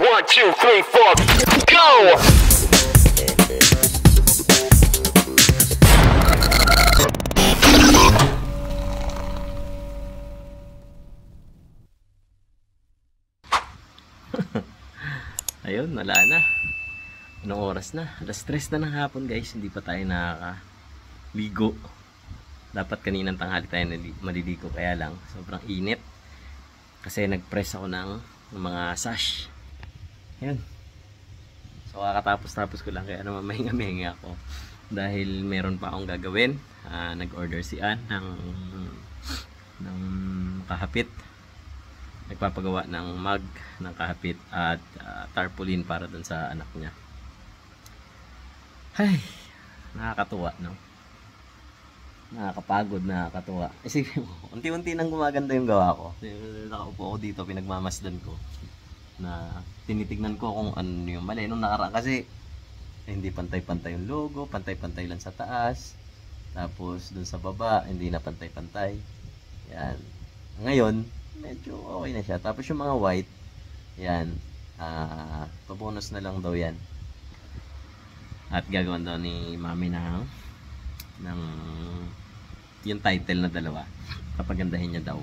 1, 2, 3, 4, go! Ayun, wala na. Anong oras na? Alas 3 na ng hapon guys. Hindi pa tayo nakakaligo. Dapat kaninang tanghali tayo maliligo. Kaya lang, sobrang init. Kasi nag-press ako ng mga sash. Ayun. So kakatapos-tapos ko lang. Kaya naman mahinga-mahinga ako. Dahil meron pa akong gagawin. Nag-order si Ann ng kahapit. Nagpapagawa ng mug ng kahapit at tarpaulin para dun sa anak niya. Ay, nakakatuwa, no? Nakakapagod, nakakatuwa. Isipin mo, unti-unti nang gumaganda yung gawa ko. Nakaupo ako dito, pinagmamasdan ko. Na tinitignan ko kung ano yung mali. Nung nakaraan kasi, hindi pantay-pantay yung logo, pantay-pantay lang sa taas. Tapos dun sa baba, hindi na pantay-pantay. Yan. Ngayon, medyo okay na siya. Tapos yung mga white, yan, pabonus na lang daw yan. At gagawin daw ni mami ng yung title na dalawa. Papagandahin niya daw.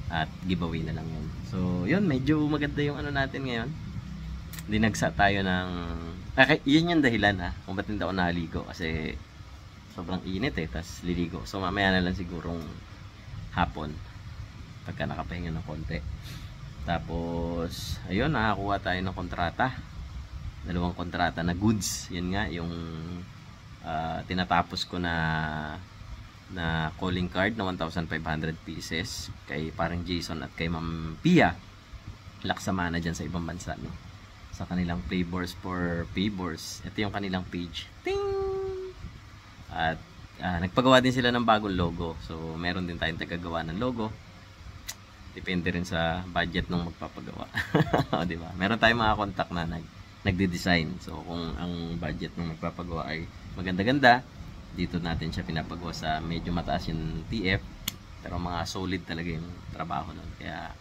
At giveaway na lang yun. So, yun, medyo maganda yung ano natin ngayon. Dinagsa tayo ng... yun yung dahilan kung ba't hindi ako naligo. Kasi sobrang init tas liligo. So, mamaya na lang sigurong hapon. Pagka nakapahinga ng konti. Tapos ayun, nakakuha tayo ng kontrata, 2 kontrata na goods. Yan nga yung tinatapos ko na calling card na 1,500 pieces kay parang Jason at kay Ma'am Pia Laksamana dyan sa ibang bansa, no? Sa kanilang Flavors for Favors. Ito yung kanilang page. Ting! At nagpagawa din sila ng bagong logo. So meron din tayong tagagawa ng logo. Depende rin sa budget ng magpapagawa. O, diba? Meron tayong mga contact na nagde-design. So, kung ang budget ng magpapagawa ay maganda-ganda, dito natin siya pinapagawa sa medyo mataas yung TF. Pero mga solid talaga yung trabaho nun. Kaya,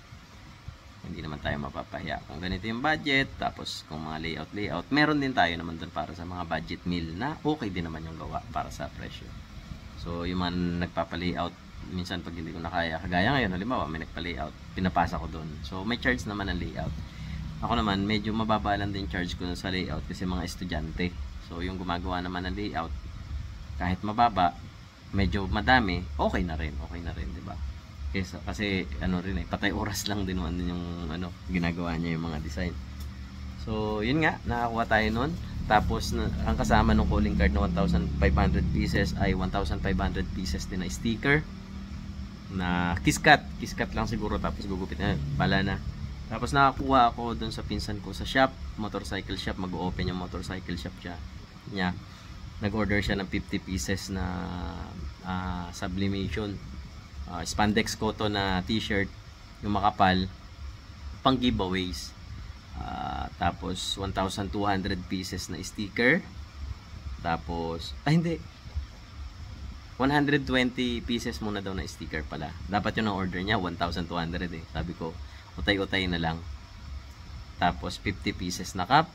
hindi naman tayo mapapahiya. Kung ganito yung budget, tapos kung mga layout, meron din tayo naman dun para sa mga budget meal na okay din naman yung gawa para sa presyo. So, yung mga nagpapa-layout, minsan pag hindi ko nakaya, kagaya ngayon, halimbawa may nagpa-layout, pinapasa ko doon. So may charge naman ang layout. Ako naman, medyo mababa lang din charge ko sa layout kasi mga estudyante. So yung gumagawa naman ng layout, kahit mababa, medyo madami, okay na rin, di ba? Kasi ano rin patay oras lang din yung ginagawa niya yung mga design. So yun nga, nakakuha tayo noon. Tapos ang kasama ng calling card na 1,500 pieces ay 1,500 pieces din na sticker na kiskat lang siguro, tapos gugupit na pala na. Tapos nakakuha ako dun sa pinsan ko sa shop, motorcycle shop, mag-open yung motorcycle shop niya. Nag-order siya ng 50 pieces na sublimation spandex cotton na t-shirt, yung makapal, pang giveaways. Tapos 1,200 pieces na sticker. Tapos hindi, 120 pieces muna daw na sticker pala. Dapat yun ang order niya, 1,200 Sabi ko, utay-utay na lang. Tapos 50 pieces na cup.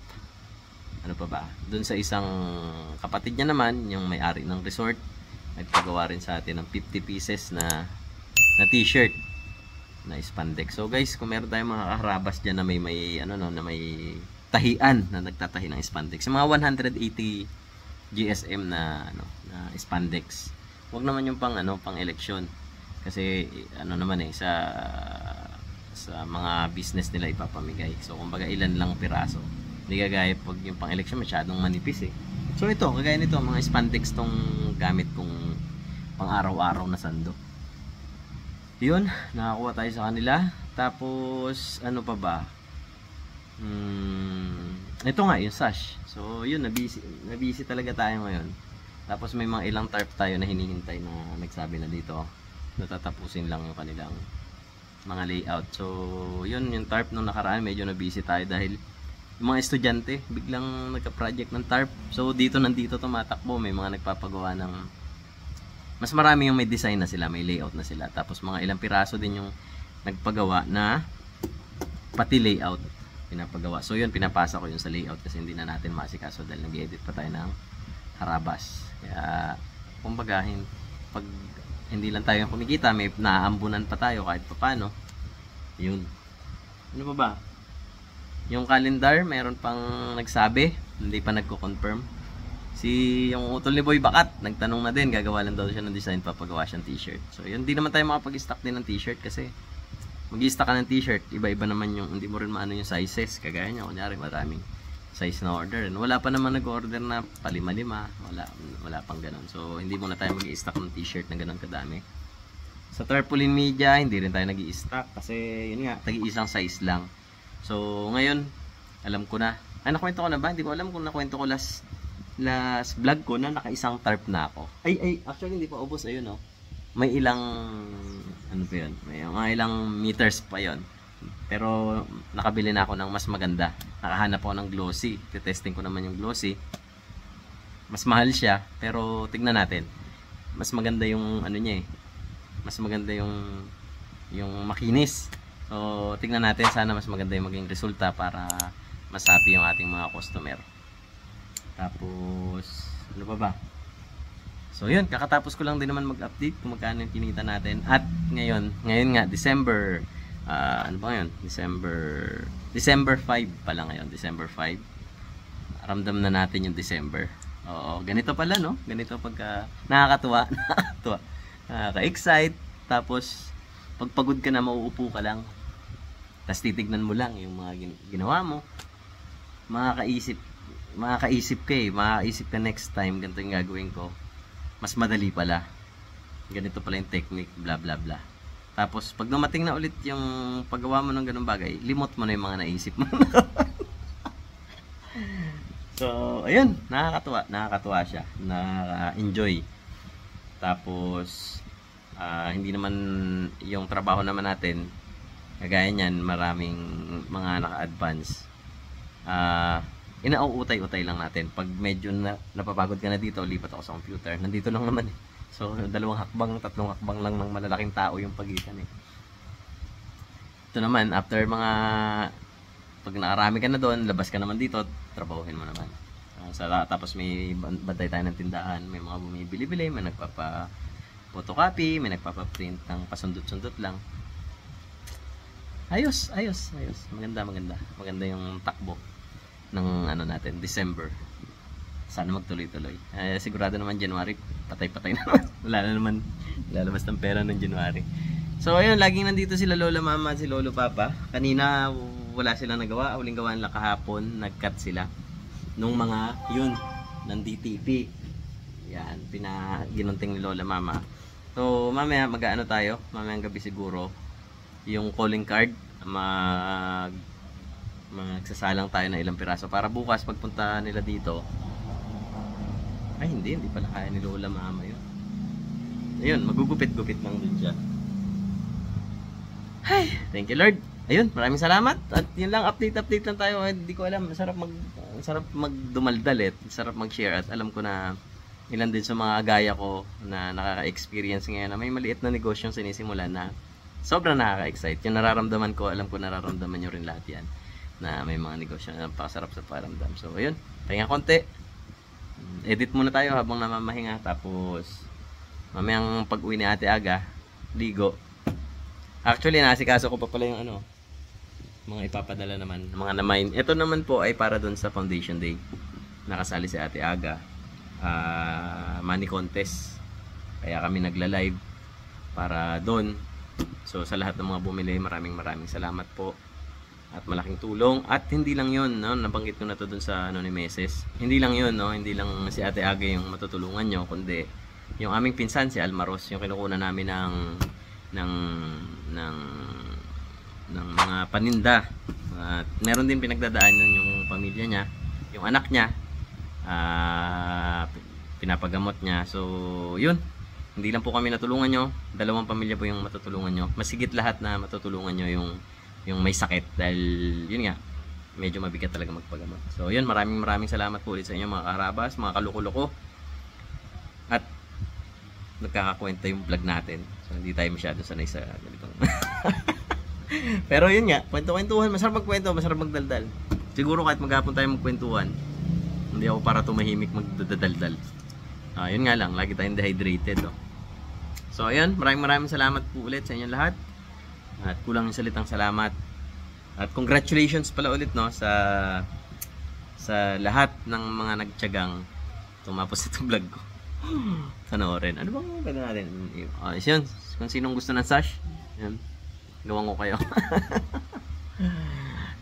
Ano pa ba? Doon sa isang kapatid niya naman, yung may-ari ng resort, nagpagawa rin sa atin ng 50 pieces na t-shirt na spandex. So guys, kung meron tayong mga kaharabas dyan na may tahian na nagtatahi ng spandex, yung mga 180 GSM na spandex. Huwag naman yung pang eleksyon. Kasi sa mga business nila ipapamigay. So kumbaga ilan lang piraso. Hindi kagaya pag yung pang eleksyon masyadong manipis So ito, kagaya nito, mga spandex tong gamit kong pang araw-araw na sando. Yun, nakakuha tayo sa kanila. Tapos ano pa ba? Ito nga yung sash. So yun, nabisi talaga tayo ngayon. Tapos may mga ilang tarp tayo na hinihintay na nagsabi na dito natatapusin lang yung kanilang mga layout. So yun, yung tarp nung nakaraan medyo nabisi tayo dahil yung mga estudyante biglang nagka-project ng tarp. So nandito tumatakbo, may mga nagpapagawa ng mas marami, yung may design na sila, may layout na sila. Tapos mga ilang piraso din yung nagpagawa na pati layout. pinapagawa. So yun, pinapasa ko yun sa layout kasi hindi na natin masikaso dahil nag-edit pa tayo ng harabas. Kaya kumbaga pag hindi lang tayo kumikita, may naaambunan pa tayo kahit paano. Yun. Ano pa ba? Yung calendar, meron pang nagsabi, hindi pa nagko-confirm. Yung utol ni Boy Bakat, nagtanong na din, gagawa lang daw siya ng design, papagawa siyang t-shirt. So yun, hindi naman tayo makapag-stock din ng t-shirt kasi mag-i-stock ka ng t-shirt, iba-iba naman yung, hindi mo rin maano yung sizes, kagaya niya, kunyari maraming size na order. Wala pa naman nag-order na palima-lima, wala pang ganun. So hindi muna tayo mag-i-stock ng t-shirt na ganun kadami. Sa Tarpaulin Media, hindi rin tayo nag-i-stock kasi yun nga, tagi-isang size lang. So ngayon, alam ko na. Ay, nakwento ko na ba? Hindi ko alam kung nakwento ko last vlog ko na naka-isang tarp na ako. Actually hindi pa ubos, ayun oh. May ilang ano pa yun? May ilang meters pa yon. Pero nakabili na ako ng mas maganda. Nakahanap ako ng glossy. Testing ko naman yung glossy. Mas mahal siya, pero tignan natin. Mas maganda yung ano niya eh. Mas maganda yung makinis. So tignan natin, sana mas maganda yung maging resulta para mas happy yung ating mga customer. Tapos ano pa ba? So yun, kakatapos ko lang din naman mag-update kung magkano yung kinita natin. At ngayon nga, December, ano ba ngayon? December 5 pala ngayon, December 5. Ramdam na natin yung December. Oo, ganito pala no? Ganito pagka nakakatuwa, nakaka-excite. Tapos pagpagod ka na, mauupo ka lang. Tapos titignan mo lang yung mga ginawa mo. Makakaisip ka next time, ganito yung gagawin ko. Mas madali pala. Ganito pala yung technique, bla bla bla. Tapos pag dumating na ulit yung paggawa mo ng ganung bagay, limot mo na yung mga naisip mo. So, ayun, nakakatuwa siya. Nakaka-enjoy. Tapos hindi naman yung trabaho naman natin, kagaya niyan, maraming mga naka-advance. Inauutay-utay lang natin. Pag medyo napapagod ka na dito, lipat ako sa computer. Nandito lang naman eh. So, 2 hakbang, 3 hakbang lang ng malalaking tao yung pagitan eh. Ito naman, after pag nakarami ka na doon, labas ka naman dito, trabahuhin mo naman. Tapos may bantay tayo ng tindahan, may mga bumibili-bili, may nagpapa-photocopy, may nagpapa-print ng pasundot-sundot lang. Ayos. Maganda yung takbo ng ano natin, December. Sana magtuloy-tuloy. Sigurado naman January, patay-patay na naman. Wala na naman lalabas ng pera ng January. So ayun, laging nandito sila Lola Mama at si Lolo Papa. Kanina wala silang nagawa, huling gawaan lang kahapon, nag-cut sila nung mga yun ng DTP. Yan, ginunting ni Lola Mama. So mamaya mag-aano tayo, mamayang gabi siguro, yung calling card, magsasalang tayo na ilang piraso para bukas pagpunta nila dito. Ay hindi pala kaya ni Lola Mama yun. Ayun, magugupit-gupit lang dun siya. Ay, thank you Lord. Ayun, maraming salamat. At yun lang, update lang tayo. Hindi ko alam, sarap magdumaldal sarap mag-share. At alam ko na ilan din sa mga gaya ko na nakaka-experience ngayon na may maliit na negosyong sinisimulan na sobrang nakaka-excite. Yung nararamdaman ko, alam ko nararamdaman nyo rin lahat yan, na may mga negosyo na napakasarap sa paramdam. So ayun, pahinga konti, edit muna tayo habang namamahinga. Tapos mamayang pag-uwi ni Ate Aga, ligo. Actually nasikaso ko pa pala yung mga ipapadala naman, mga namain. Ito naman po ay para dun sa Foundation Day. Nakasali si Ate Aga, money contest, kaya kami nagla-live para doon. So sa lahat ng mga bumili, maraming salamat po. At malaking tulong. At hindi lang yun, no? Nabanggit ko na to dun sa ni Meses. Hindi lang yun, no? Hindi lang si Ate Aga yung matutulungan nyo, kundi yung aming pinsan, si Almaros, yung kinukunan namin ng mga paninda. At meron din pinagdadaan yung pamilya niya, yung anak niya, pinapagamot niya. So yun, hindi lang po kami natulungan nyo, 2 pamilya po yung matutulungan nyo. Masigit lahat na matutulungan nyo yung may sakit, dahil yun nga, medyo mabigat talaga magpagamot. So yun, maraming salamat po ulit sa inyo mga karabas, mga kaluko-luko. At nagkakakwenta yung vlog natin, so hindi tayo masyado sanay sa ganitong Pero yun nga, kwento-kwentuhan, masarap magkwento, masarap magdaldal. Siguro kahit maghapon tayo magkwentuhan, hindi ako para tumahimik magdadaldal. Yun nga lang, lagi tayong dehydrated. So ayun, maraming salamat po ulit sa inyong lahat. At kulang yung salitang salamat. At congratulations pala ulit sa lahat ng mga nagtiyagang tumapos itong vlog ko. Panoorin. Ano bang pwede natin? Yun, kung sinong gusto ng sash, yun, gawin ko kayo.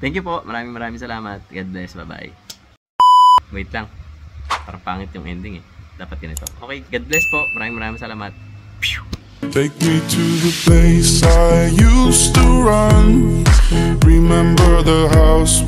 Thank you po. Maraming salamat. God bless. Bye-bye. Wait lang. Parang pangit yung ending eh. Dapat ganito. Okay, God bless po. Maraming salamat. Take me to the place I used to run. Remember the house